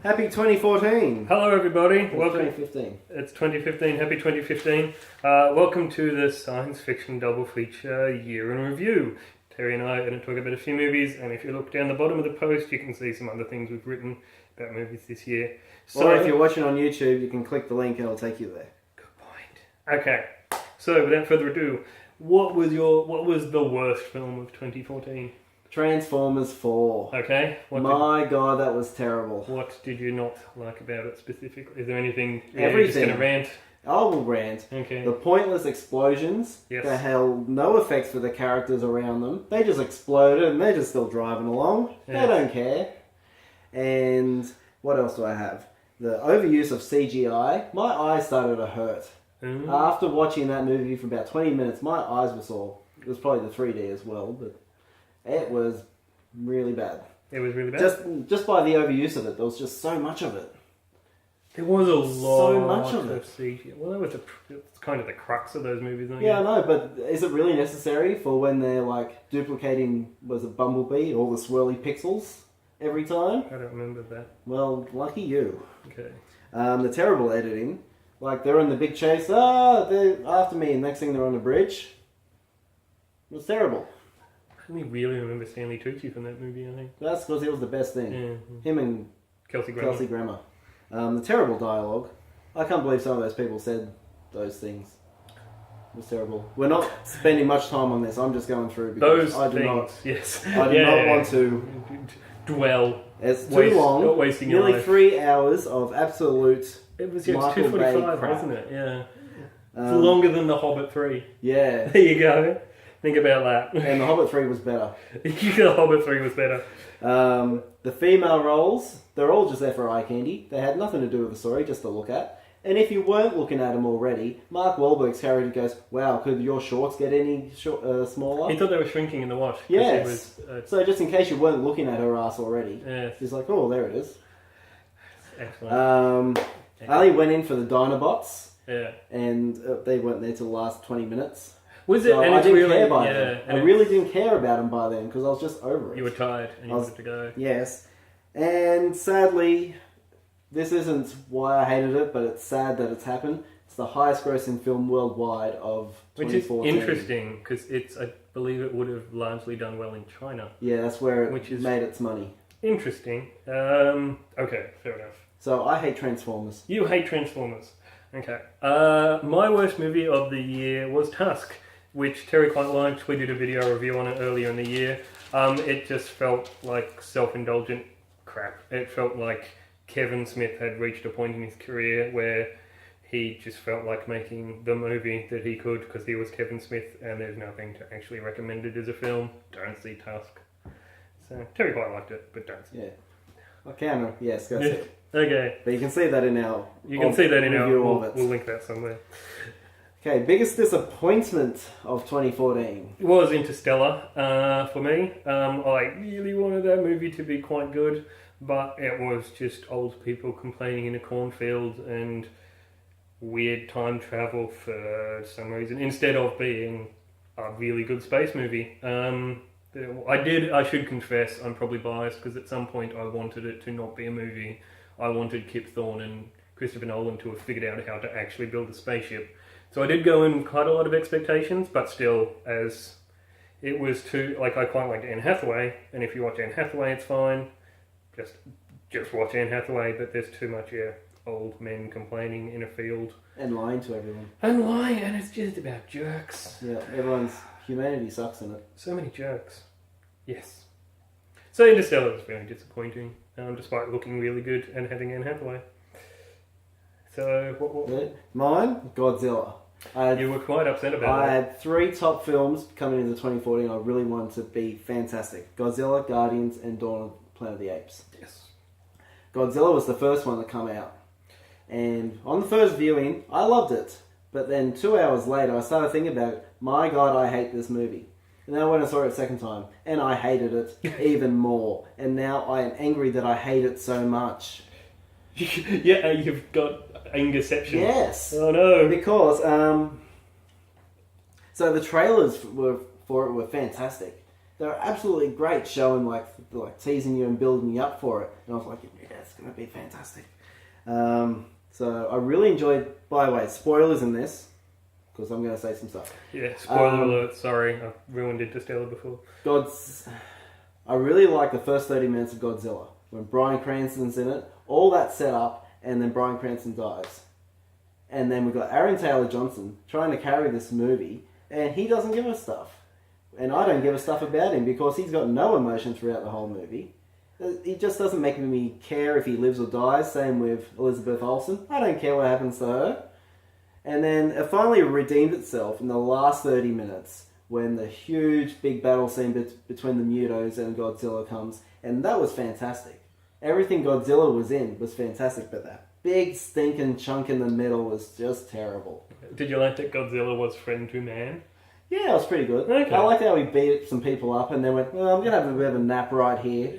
Happy 2014. Hello everybody. Welcome. 2015. It's 2015. Happy 2015. Welcome to the science fiction double feature year in review. Terry and I are going to talk about a few movies, and if you look down the bottom of the post, you can see some other things we've written about movies this year. So, or if you're watching on YouTube, you can click the link and it'll take you there. Good point. Okay. So without further ado, what was the worst film of 2014? Transformers 4. Okay. My God, that was terrible. What did you not like about it specifically? Is there anything? Everything. You're just going to rant? I will rant. Okay. The pointless explosions. Yes. They held no effects for the characters around them. They just exploded and they're just still driving along. Yeah. They don't care. And what else do I have? The overuse of CGI. My eyes started to hurt. After watching that movie for about 20 minutes, my eyes were sore. It was probably the 3D as well, but it was really bad. It was really bad? Just by the overuse of it, there was just so much of it. There was a lot so much of it. CGI. Well, it's kind of the crux of those movies, isn't it? Yeah, I know, but is it really necessary for when they're like duplicating, was it Bumblebee, all the swirly pixels every time? I don't remember that. Well, lucky you. Okay. The terrible editing. Like, they're in the big chase, they're after me, and next thing they're on the bridge. It was terrible. I only really remember Stanley Tucci from that movie, I think. That's because he was the best thing. Yeah. Him and Kelsey Grammer. Kelsey Grammer. The terrible dialogue. I can't believe some of those people said those things. It was terrible. We're not spending much time on this. I'm just going through because those I do things, not. yes. I do not want to dwell. It's too long. Not wasting your Nearly life. 3 hours of absolute. It was Michael 2:45, Bay wasn't it? Yeah. It's longer than The Hobbit 3. Yeah. There you go. Think about that. And The Hobbit 3 was better. The Hobbit 3 was better. The female roles, they're all just there for eye candy. They had nothing to do with the story, just to look at. And if you weren't looking at them already, Mark Wahlberg's character goes, wow, could your shorts get any smaller? He thought they were shrinking in the wash. Yes. So just in case you weren't looking at her ass already, yes. she's like, oh, there it is. Excellent. Ali went in for the Dinobots. Yeah. And they weren't there till the last 20 minutes. Was it? So and I it's didn't really, care by yeah, them. and I really didn't care about them by then because I was just over it. You were tired and you wanted to go. Yes. And sadly, this isn't why I hated it, but it's sad that it's happened. It's the highest grossing film worldwide of 2014. Which is interesting because I believe it would have largely done well in China. Yeah, that's where it made its money. Interesting. Okay, fair enough. So I hate Transformers. You hate Transformers. Okay. My worst movie of the year was Tusk, which Terry quite liked. We did a video review on it earlier in the year. It just felt like self-indulgent crap. It felt like Kevin Smith had reached a point in his career where he just felt like making the movie that he could because he was Kevin Smith and there's nothing to actually recommend it as a film. Don't see Tusk. So Terry quite liked it, but don't see it. Yeah. I can, yes, go see it. Okay. But you can see that in our We'll link that somewhere. Okay, biggest disappointment of 2014. It was Interstellar for me. I really wanted that movie to be quite good, but it was just old people complaining in a cornfield and weird time travel for some reason, instead of being a really good space movie. I should confess, I'm probably biased, because at some point I wanted it to not be a movie. I wanted Kip Thorne and Christopher Nolan to have figured out how to actually build a spaceship. So I did go in with quite a lot of expectations, but still, as it was too, I quite liked Anne Hathaway, and if you watch Anne Hathaway, it's fine. Just watch Anne Hathaway, but there's too much, old men complaining in a field. And lying to everyone. And lying, and it's just about jerks. Yeah, humanity sucks in it. So many jerks. Yes. So Interstellar was very disappointing, despite looking really good and having Anne Hathaway. So, what? Yeah. Mine? Godzilla. You were quite upset about I that. had 3 top films coming into 2014 I really wanted to be fantastic. Godzilla, Guardians, and Dawn of the Planet of the Apes. Yes. Godzilla was the first one to come out. And on the first viewing, I loved it. But then 2 hours later, I started thinking about it. My God, I hate this movie. And then I went and saw it a second time. And I hated it even more. And now I am angry that I hate it so much. Yeah, you've got angerception. Yes. Oh no. Because, so the trailers for it were fantastic. they're absolutely great, showing like teasing you and building you up for it. And I was like, yeah, it's going to be fantastic. So I really enjoyed. By the way, spoilers in this, because I'm going to say some stuff. Yeah, spoiler alert. Sorry, I ruined Interstellar before. I really like the first 30 minutes of Godzilla when Bryan Cranston's in it. All that set up, and then Bryan Cranston dies, and then we've got Aaron Taylor Johnson trying to carry this movie, and he doesn't give a stuff. And I don't give a stuff about him because he's got no emotion throughout the whole movie. He just doesn't make me care if he lives or dies. Same with Elizabeth Olsen. I don't care what happens to her. And then it finally redeemed itself in the last 30 minutes when the huge big battle scene between the Mutos and Godzilla comes. And that was fantastic. Everything Godzilla was in was fantastic, but that big stinking chunk in the middle was just terrible. Did you like that Godzilla was friend to man? Yeah, it was pretty good. Okay. I liked how he beat some people up and then went, well, I'm going to have a bit of a nap right here.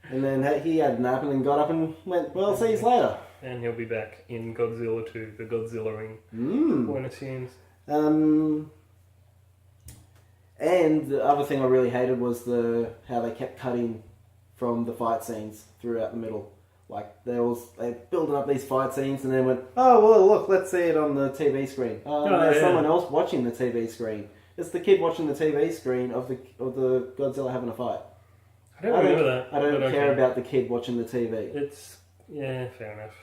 And then he had a nap and then got up and went, well, see you later. And he'll be back in Godzilla 2, the Godzilla-ing. One assumes. And the other thing I really hated was how they kept cutting from the fight scenes throughout the middle. Like, they building up these fight scenes and then went, oh, well, look, let's see it on the TV screen. There's someone else watching the TV screen. It's the kid watching the TV screen of the Godzilla having a fight. I don't remember that. I don't care about the kid watching the TV. Yeah, fair enough.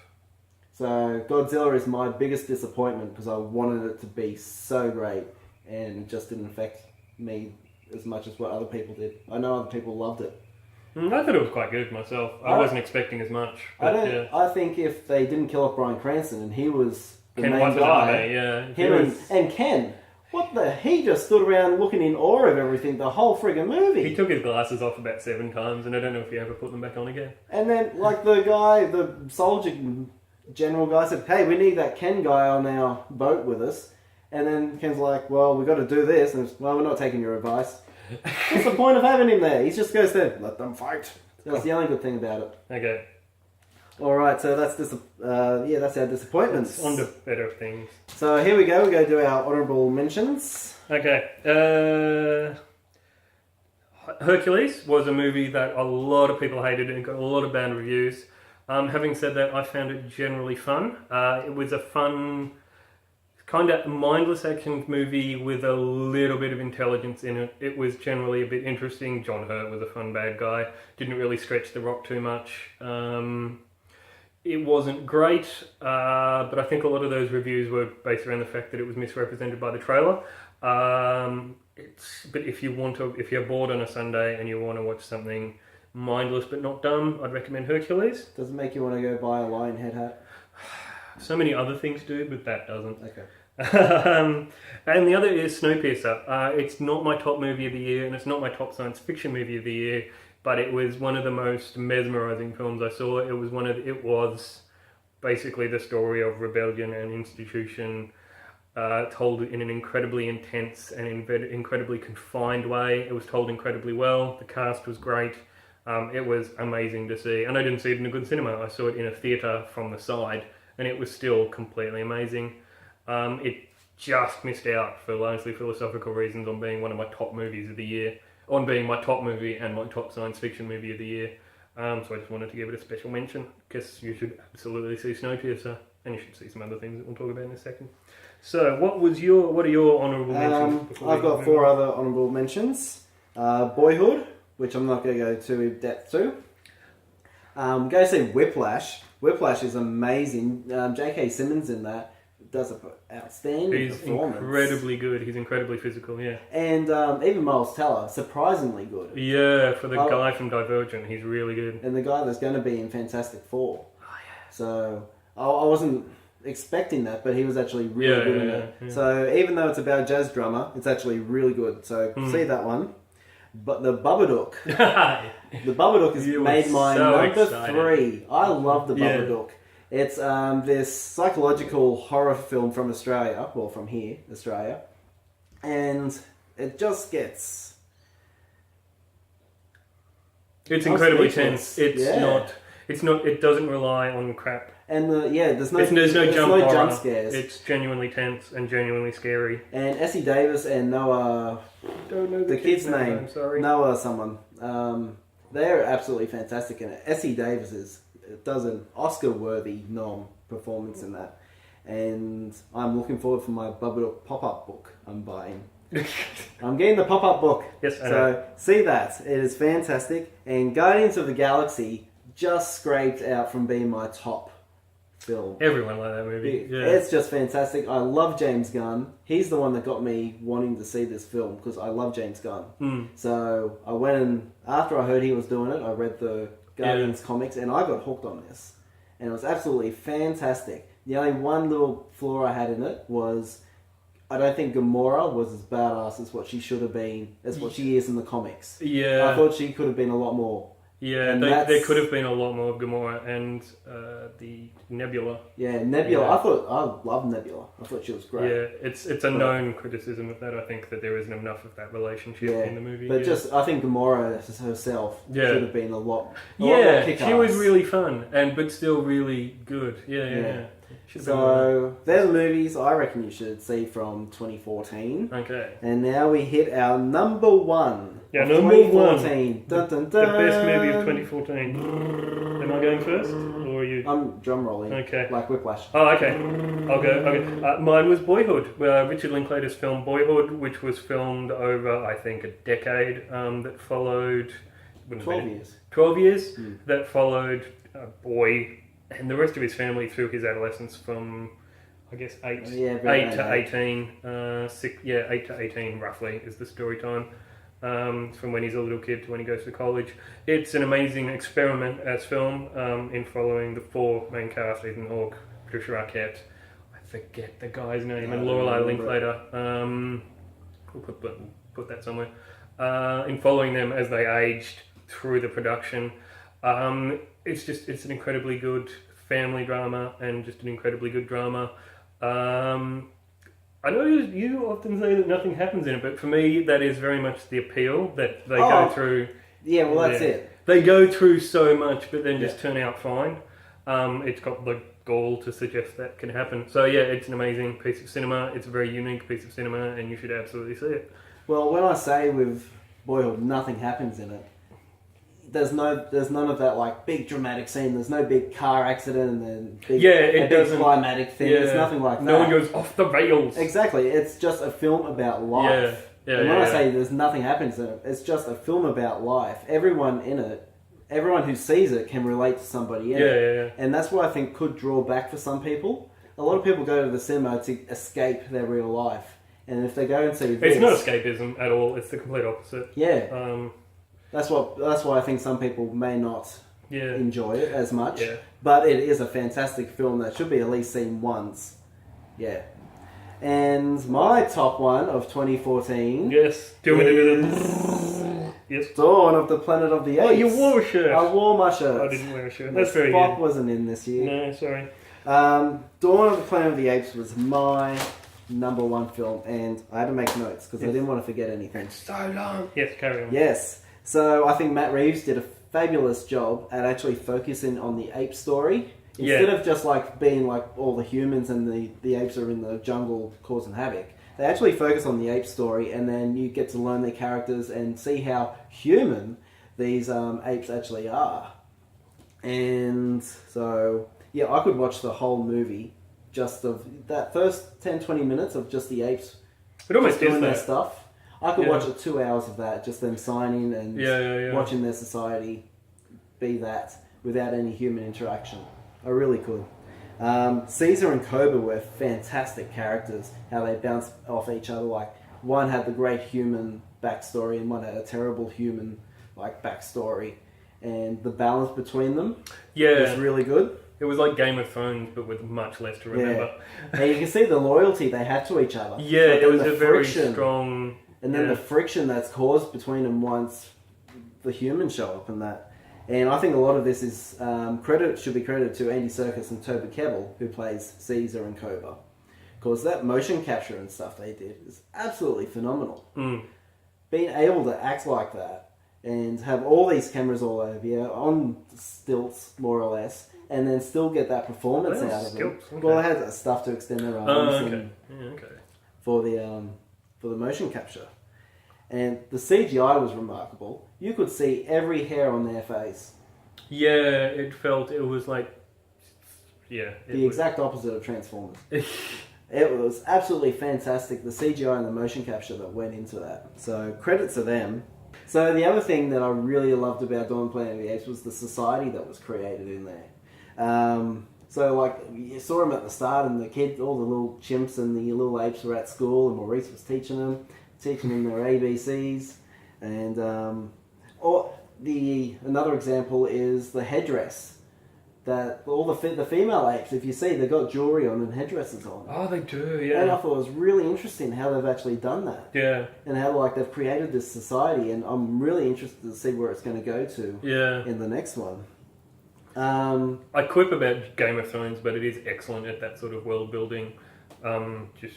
So, Godzilla is my biggest disappointment because I wanted it to be so great and it just didn't affect me as much as what other people did. I know other people loved it. I thought it was quite good myself. I wasn't expecting as much. But I think if they didn't kill off Bryan Cranston and he was the Ken main guy, yeah. and Ken, he just stood around looking in awe of everything the whole friggin' movie. He took his glasses off about 7 times, and I don't know if he ever put them back on again. And then, like the soldier general guy said, "Hey, we need that Ken guy on our boat with us." And then Ken's like, "Well, we got to do this," and we're not taking your advice. What's the point of having him there? He just goes there, let them fight. That's the only good thing about it. Okay. Alright, so that's that's our disappointments. On to better things. So here we go, we're going to do our honourable mentions. Okay. Hercules was a movie that a lot of people hated and got a lot of bad reviews. Having said that, I found it generally fun. It was a fun, kind of mindless action movie with a little bit of intelligence in it. It was generally a bit interesting. John Hurt was a fun bad guy. Didn't really stretch The Rock too much. It wasn't great, but I think a lot of those reviews were based around the fact that it was misrepresented by the trailer. But if you're bored on a Sunday and you want to watch something mindless but not dumb, I'd recommend Hercules. Does it make you want to go buy a lion head hat? So many other things do, but that doesn't. Okay. And the other is Snowpiercer. It's not my top movie of the year, and it's not my top science fiction movie of the year, but it was one of the most mesmerizing films I saw. It was basically the story of rebellion and institution, told in an incredibly intense and incredibly confined way. It was told incredibly well. The cast was great. It was amazing to see, and I didn't see it in a good cinema. I saw it in a theatre from the side, and it was still completely amazing. It just missed out for largely philosophical reasons on being one of my top movies of the year, on being my top movie and my top science fiction movie of the year. So I just wanted to give it a special mention, because you should absolutely see Snowpiercer, and you should see some other things that we'll talk about in a second. So what are your honourable mentions? I've got 4 other honourable mentions. Boyhood, which I'm not going to go too in depth to. Go see Whiplash. Whiplash is amazing. J.K. Simmons in that does an outstanding performance. He's incredibly good. He's incredibly physical, yeah. And even Miles Teller, surprisingly good. Yeah, for the guy from Divergent, he's really good. And the guy that's going to be in Fantastic Four. Oh, yeah. So, I wasn't expecting that, but he was actually really good in it. Yeah. So, even though it's about a jazz drummer, it's actually really good. So, see that one. But the Babadook. The Babadook has made my number 3. I love the Babadook. It's this psychological horror film from Australia, well, from here, Australia, and it just gets... It's incredibly tense. It's not... It's not. It doesn't rely on crap. And there's no jump jump scares. It's genuinely tense and genuinely scary. And Essie Davis and Noah, Don't know the kid's name. I'm sorry. Noah someone. They're absolutely fantastic in it. Essie Davis does an Oscar-worthy nom performance in that. And I'm looking forward for my Babadook pop-up book I'm buying. I'm getting the pop-up book. Yes, I know. So see that. It is fantastic. And Guardians of the Galaxy just scraped out from being my top film. Everyone liked that movie. Yeah. It's just fantastic. I love James Gunn. He's the one that got me wanting to see this film because I love James Gunn. So I went and, after I heard he was doing it, I read the Guardians comics and I got hooked on this. And it was absolutely fantastic. The only one little flaw I had in it was I don't think Gamora was as badass as what she should have been, as what she is in the comics. Yeah. I thought she could have been a lot more. Yeah, there could have been a lot more of Gamora and the Nebula. Yeah, Nebula. Yeah. I love Nebula. I thought she was great. Yeah, it's a known criticism of that. I think that there isn't enough of that relationship in the movie. But I think Gamora herself should have been a lot more kick-ass. She was really fun, but still really good. Yeah. So they're the movies I reckon you should see from 2014. Okay. And now we hit our number one. Yeah, of number 2014. Dun, dun, The dun. best movie of 2014. Am I going first, or are you? I'm drum rolling. Okay. Like Whiplash. Oh, okay. I'll go. Okay. Mine was Boyhood, Richard Linklater's film Boyhood, which was filmed over, I think, a decade. That followed. 12 years. 12 years. That followed a boy and the rest of his family through his adolescence from, I guess, 8 to 18. 8 to 18 roughly is the story time. From when he's a little kid to when he goes to college. It's an amazing experiment as film in following the four main cast: Ethan Hawke, Patricia Arquette, I forget the guy's name, and Lorelai Linklater. We'll put that somewhere. In following them as they aged through the production. It's an incredibly good family drama and just an incredibly good drama. I know you often say that nothing happens in it, but for me that is very much the appeal that they go through. Yeah, well that's it. They go through so much but then just turn out fine. It's got the gall to suggest that can happen. So yeah, it's an amazing piece of cinema. It's a very unique piece of cinema and you should absolutely see it. Well, when I say with Boyhood nothing happens in it, there's none of that like big dramatic scene. There's no big car accident and big climatic thing. Yeah. There's nothing like that. No one goes off the rails. Exactly. It's just a film about life. And when I say there's nothing happens in it, it's just a film about life. Everyone in it, everyone who sees it can relate to somebody in it. And that's what I think could draw back for some people. A lot of people go to the cinema to escape their real life. And if they go and see this... It's not escapism at all. It's the complete opposite. Yeah. That's why I think some people may not enjoy it as much. Yeah. But it is a fantastic film that should be at least seen once. Yeah. And my top one of 2014... Yes. Do you want me to do this? Yes. Dawn of the Planet of the Apes. Oh, you wore a shirt. I wore my shirt. I didn't wear a shirt. That's very Spock good. wasn't in this year. No, sorry. Dawn of the Planet of the Apes was my number one film. And I had to make notes because I didn't want to forget anything. It's so long. Yes, carry on. Yes. So I think Matt Reeves did a fabulous job at actually focusing on the ape story. Instead of just like being like all the humans and the apes are in the jungle causing havoc. They actually focus on the ape story and then you get to learn their characters and see how human these apes actually are. And so, yeah, I could watch the whole movie just of that first 10-20 minutes of just the apes doing their stuff. I could watch 2 hours of that, just them signing and watching their society be that without any human interaction. I really could. Caesar and Cobra were fantastic characters, how they bounced off each other. Like one had the great human backstory and one had a terrible human backstory. And the balance between them was really good. It was like Game of Thrones, but with much less to remember. Yeah. And you can see the loyalty they had to each other. Yeah, it was a very strong... And then the friction that's caused between them once the humans show up and that. And I think a lot of this is should be credited to Andy Serkis and Toby Kebbell, who plays Caesar and Cobra. Because that motion capture and stuff they did is absolutely phenomenal. Being able to act like that and have all these cameras all over you on stilts, more or less, and then still get that performance Well, out of them. stilts, okay. Well, they had stuff to extend their arms Oh, okay. and Yeah, okay. for the motion capture. And the CGI was remarkable. You could see every hair on their face. Yeah, it was like... Yeah. The exact opposite of Transformers. It was absolutely fantastic, the CGI and the motion capture that went into that. So, credit to them. So, the other thing that I really loved about Dawn of the Planet of the Apes was the society that was created in there. So, like, you saw them at the start, and the kids, all the little chimps and the little apes were at school, and Maurice was teaching them their ABCs. And another example is the headdress. That all the female apes, if you see, they've got jewellery on and headdresses on. Oh, they do, yeah. And I thought it was really interesting how they've actually done that. Yeah. And how like they've created this society, and I'm really interested to see where it's going to go to in the next one. I quip about Game of Thrones, but it is excellent at that sort of world building, just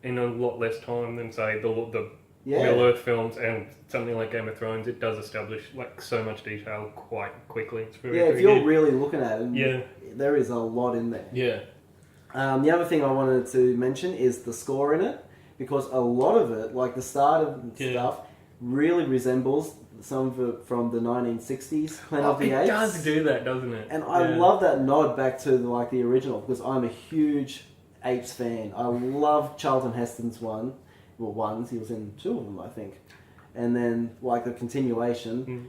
in a lot less time than say the Real Earth films, and something like Game of Thrones. It does establish like so much detail quite quickly. It's very, if you're really looking at it, there is a lot in there. Yeah. The other thing I wanted to mention is the score in it, because a lot of it, like the start of stuff, really resembles some of it from the 1960s Planet of the Apes. It does do that, doesn't it? And I love that nod back to the original, because I'm a huge Apes fan. I love Charlton Heston's one. Well, ones. He was in two of them, I think. And then, like, the continuation.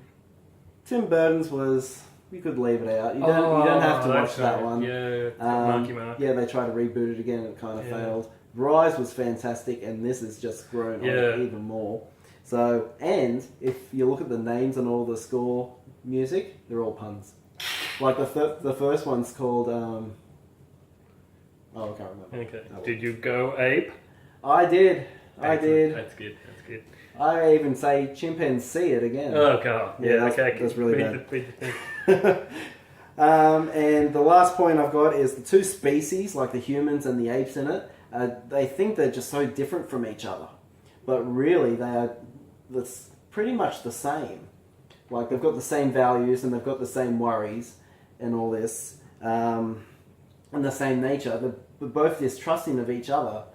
Tim Burton's was... You could leave it out. You don't have to watch that one. Yeah, Marky Mark. Yeah, they tried to reboot it again and it kind of failed. Rise was fantastic, and this has just grown on it even more. So, and if you look at the names and all the score music, they're all puns. Like the first one's called... I can't remember. Okay. Did you go ape? I did. That's good. I even say chimpanzee it again. Oh god. Yeah, that's really bad. Read the thing. And the last point I've got is the two species, like the humans and the apes in it, they think they're just so different from each other. But really, they are pretty much the same. Like, they've got the same values and they've got the same worries and all this, and the same nature. They're both distrusting of each other.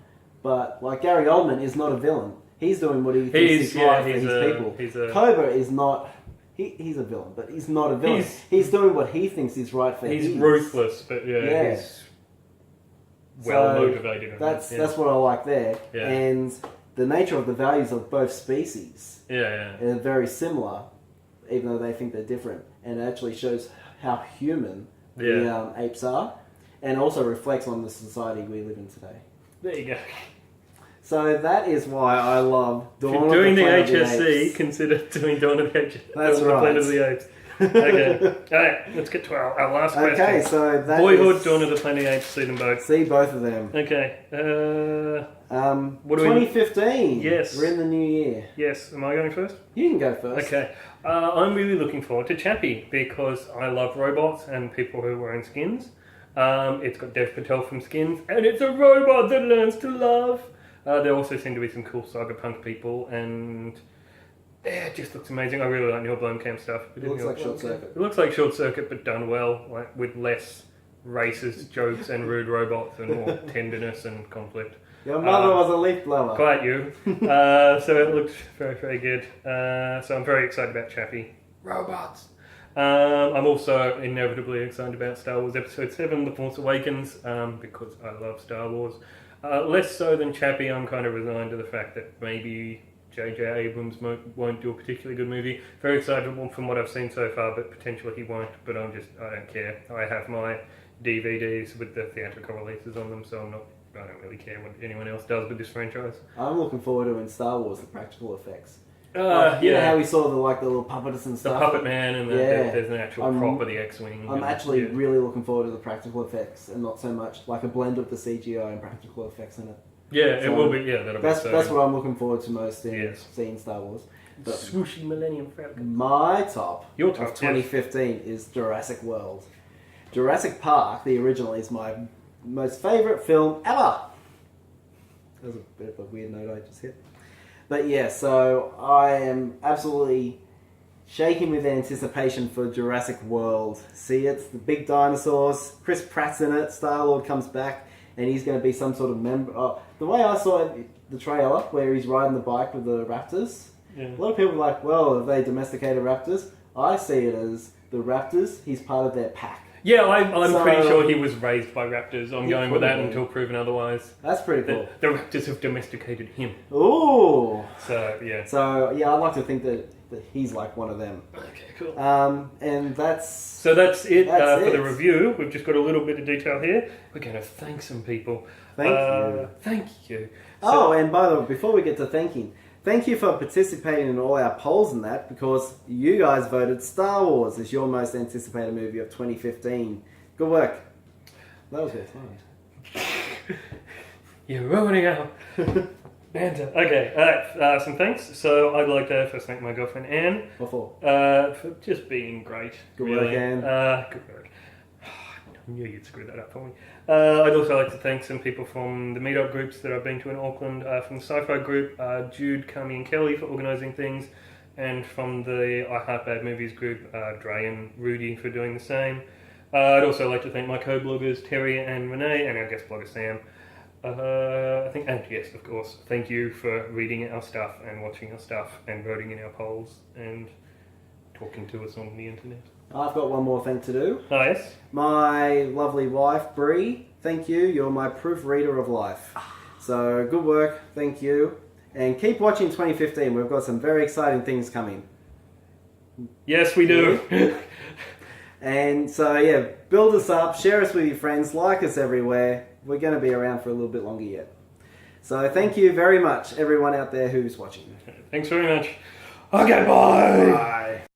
But, like, Gary Oldman is not a villain. He's doing what he thinks is right for his people. Cobra is not... He's a villain, but he's not a villain. He's doing what he thinks is right for his... He's ruthless, but he's well-motivated. That's what I like there. Yeah. And the nature of the values of both species are very similar, even though they think they're different. And it actually shows how human the apes are, and also reflects on the society we live in today. There you go. So that is why I love Dawn of the Planet of the Apes. If you're doing the HSC, consider doing Dawn of the Apes. That's right. Planet of the Apes. Okay. Alright, let's get to our last question. Okay, so that Boyhood, Dawn of the Planet of the Apes, see them both. See both of them. Okay. What 2015. Yes. We're in the new year. Yes. Am I going first? You can go first. Okay. I'm really looking forward to Chappie because I love robots and people who are wearing skins. It's got Dev Patel from Skins, and it's a robot that learns to love. There also seem to be some cool cyberpunk people, and it just looks amazing. I really like Neil Blomkamp stuff. It looks like Short Circuit. It looks like Short Circuit, but done well, like with less racist jokes and rude robots and more tenderness and conflict. Your mother was a leaf blower. Quite you. So it looks very, very good. So I'm very excited about Chappie. Robots. I'm also inevitably excited about Star Wars Episode 7, The Force Awakens, because I love Star Wars. Less so than Chappie, I'm kind of resigned to the fact that maybe J.J. Abrams won't do a particularly good movie. Very excited from what I've seen so far, but potentially he won't. But I don't care. I have my DVDs with the theatrical releases on them, so I don't really care what anyone else does with this franchise. I'm looking forward to in Star Wars the practical effects. You know how we saw the little puppets and stuff? The Puppet Man, and there's an actual prop of the X-Wing. I'm actually really looking forward to the practical effects, and not so much like a blend of the CGI and practical effects in it. Yeah, so it will be. Yeah, that'll that's be. That's what I'm looking forward to most in seeing Star Wars. But swooshy Millennium Falcon. My top of 2015 is Jurassic World. Jurassic Park, the original, is my most favourite film ever. That was a bit of a weird note I just hit. But yeah, so I am absolutely shaking with anticipation for Jurassic World. See, it's the big dinosaurs. Chris Pratt's in it. Star-Lord comes back, and he's going to be some sort of member. Oh, the way I saw it, the trailer, where he's riding the bike with the raptors, a lot of people are like, well, have they domesticated raptors? I see it as the raptors, he's part of their pack. Yeah, I'm pretty sure he was raised by raptors. I'm going with that until proven otherwise. That's pretty cool. The raptors have domesticated him. Ooh. So, yeah. So, yeah, I'd like to think that he's like one of them. Okay, cool. And that's... So that's it for it. the review. We've just got a little bit of detail here. We're going to thank some people. Thank you. So, and by the way, before we get to thank you for participating in all our polls and that, because you guys voted Star Wars as your most anticipated movie of 2015. Good work. That was very fun. You're ruining our banter. Okay, some thanks. So I'd like to first thank my girlfriend Anne. What for? For just being great. Good work, Anne. Good work. I knew you'd screw that up for me. I'd also like to thank some people from the meetup groups that I've been to in Auckland, from the Sci-Fi group, Jude, Kami and Kelly for organising things, and from the I Heart Bad Movies group, Dre and Rudy for doing the same. I'd also like to thank my co-bloggers Terry and Renee, and our guest blogger Sam. And yes, of course, thank you for reading our stuff and watching our stuff and voting in our polls and talking to us on the internet. I've got one more thing to do. Oh, yes? My lovely wife, Bree, thank you. You're my proofreader of life. So, good work. Thank you. And keep watching 2015. We've got some very exciting things coming. Yes, we do. And so, yeah, build us up. Share us with your friends. Like us everywhere. We're going to be around for a little bit longer yet. So, thank you very much, everyone out there who's watching. Thanks very much. Okay, bye. Bye.